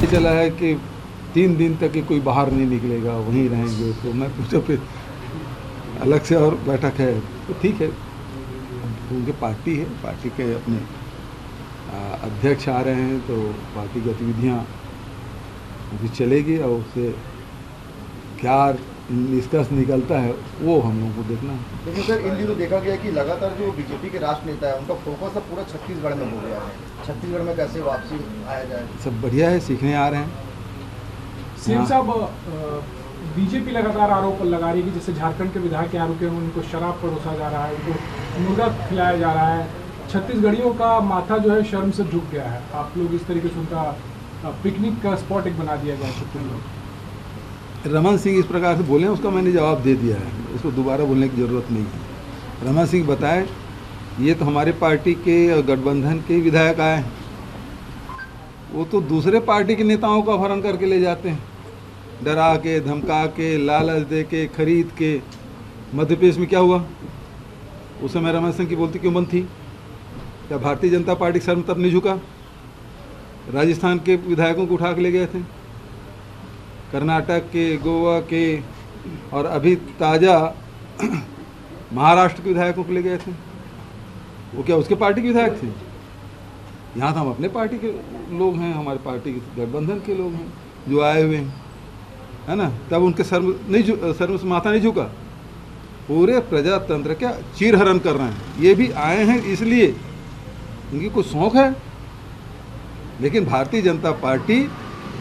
चला है कि 3 दिन तक कोई बाहर नहीं निकलेगा, वहीं रहेंगे। तो मैं पूछा फिर अलग से और बैठक है तो ठीक है, उनके पार्टी है, पार्टी के अपने अध्यक्ष आ रहे हैं तो पार्टी गतिविधियाँ भी चलेगी और उससे क्या निष्कर्ष निकलता है वो हम लोगों को देखना है। लेकिन सर इन दिनों देखा गया कि लगातार जो बीजेपी के राष्ट्र नेता है उनका फोकस अब पूरा छत्तीसगढ़ में हो गया है। छत्तीसगढ़ में कैसे वापसी आया जाए, सब बढ़िया है, सीखने आ रहे हैं। सीएम साहब, बीजेपी लगातार आरोप लगा रही है कि जैसे झारखंड के विधायक के आरोप हैं उनको शराब परोसा जा रहा है, उनको मुर्गा खिलाया जा रहा है, छत्तीसगढ़ियों का माथा जो है शर्म से झुक गया है। आप लोग इस तरीके से उनका पिकनिक का स्पॉट एक बना दिया गया है छत्तीसगढ़ में। रमन सिंह इस प्रकार से बोले, उसका मैंने जवाब दे दिया है, उसको दोबारा बोलने की ज़रूरत नहीं है। रमन सिंह बताए ये तो हमारे पार्टी के गठबंधन के विधायक आए हैं, वो तो दूसरे पार्टी के नेताओं का अपहरण करके ले जाते हैं, डरा के, धमका के, लालच दे के, खरीद के। मध्य प्रदेश में क्या हुआ उस समय रमन सिंह की बोलती क्यों बंद थी? क्या भारतीय जनता पार्टी सर में तब नहीं झुका? राजस्थान के विधायकों को उठा के ले गए थे, कर्नाटक के, गोवा के और अभी ताज़ा महाराष्ट्र के विधायकों को ले गए थे। वो क्या उसके पार्टी के विधायक थे? यहाँ तो हम अपने पार्टी के लोग हैं, हमारे पार्टी के गठबंधन के लोग हैं जो आए हुए हैं, है ना। तब उनके सर में माथा नहीं झुका। पूरे प्रजातंत्र क्या चीरहरण कर रहे हैं। ये भी आए हैं इसलिए उनकी कुछ शौक है, लेकिन भारतीय जनता पार्टी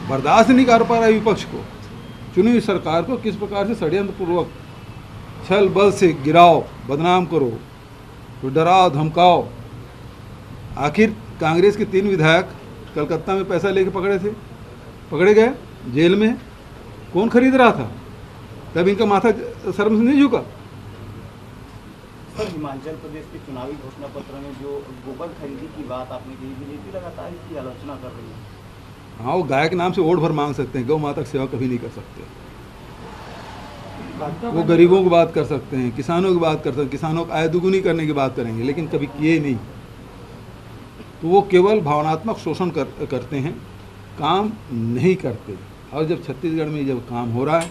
बर्दाश्त नहीं कर पा रहा है विपक्ष को, चुनी हुई सरकार को किस प्रकार से षड्यंत्रपूर्वक छल बल से गिराओ, बदनाम करो, तो डराओ धमकाओ। आखिर कांग्रेस के 3 विधायक कलकत्ता में पैसा लेके पकड़े गए जेल में। कौन खरीद रहा था? तब इनका माथा शर्म से नहीं झुका। सर, हिमाचल प्रदेश के चुनावी घोषणा पत्र में जो गोबर खरीदी की बात आपने कही, बीजेपी लगातार इसकी आलोचना कर रही है। हाँ, वो गाय के नाम से वोट भर मांग सकते हैं, गौ माता की सेवा कभी नहीं कर सकते। वो गरीबों की बात कर सकते हैं, किसानों की बात कर सकते हैं, किसानों को आय दुगुनी करने की बात करेंगे, लेकिन कभी किए नहीं। तो वो केवल भावनात्मक शोषण करते हैं, काम नहीं करते। और जब छत्तीसगढ़ में जब काम हो रहा है,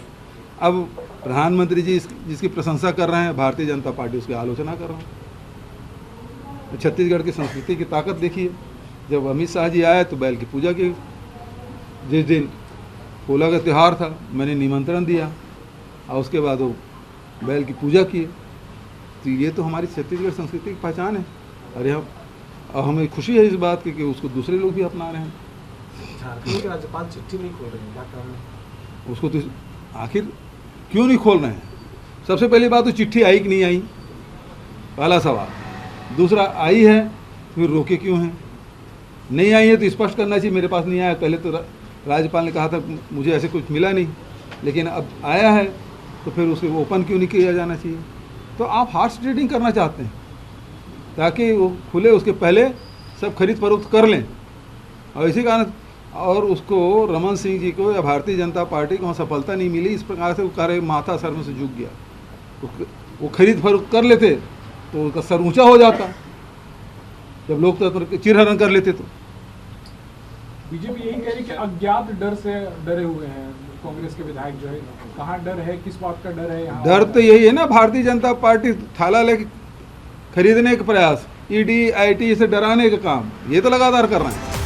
अब प्रधानमंत्री जी जिसकी प्रशंसा कर रहे हैं, भारतीय जनता पार्टी उसकी आलोचना कर रहा है। तो छत्तीसगढ़ की संस्कृति की ताकत देखिए। जब अमित शाह जी आए तो बैल की पूजा की, जिस दिन पोला का त्यौहार था मैंने निमंत्रण दिया और उसके बाद वो बैल की पूजा किए। तो ये तो हमारी छत्तीसगढ़ संस्कृति की पहचान है। अरे और हमें खुशी है इस बात की कि उसको दूसरे लोग भी अपना रहे हैं। झारखंड के राज्यपाल चिट्ठी नहीं खोल रहे हैं, क्या कारण है? उसको तो आखिर क्यों नहीं खोल रहे हैं? सबसे पहली बात तो चिट्ठी आई कि नहीं आई, पहला सवाल। दूसरा, आई है फिर रोके क्यों हैं? नहीं आई है तो स्पष्ट करना चाहिए मेरे पास नहीं आया। पहले तो राज्यपाल ने कहा था मुझे ऐसे कुछ मिला नहीं, लेकिन अब आया है तो फिर उसे ओपन क्यों नहीं किया जाना चाहिए? तो आप हार्स ट्रेडिंग करना चाहते हैं ताकि वो खुले, उसके पहले सब खरीद फरोख्त कर लें। और इसी कारण और उसको रमन सिंह जी को या भारतीय जनता पार्टी को वहाँ सफलता नहीं मिली। इस प्रकार से वो कार्य माथा सर में से झुक गया। वो खरीद फरोख्त कर लेते तो उसका सर ऊंचा हो जाता। जब लोग तो चिरहरण कर लेते तो बीजेपी यही कह रही है कि अज्ञात डर से डरे हुए हैं कांग्रेस के विधायक जो है। कहाँ डर है, किस बात का डर है यहाँ? डर तो यही है ना, भारतीय जनता पार्टी थाला लेके खरीदने का प्रयास, ईडी आईटी से डराने का काम ये तो लगातार कर रहे हैं।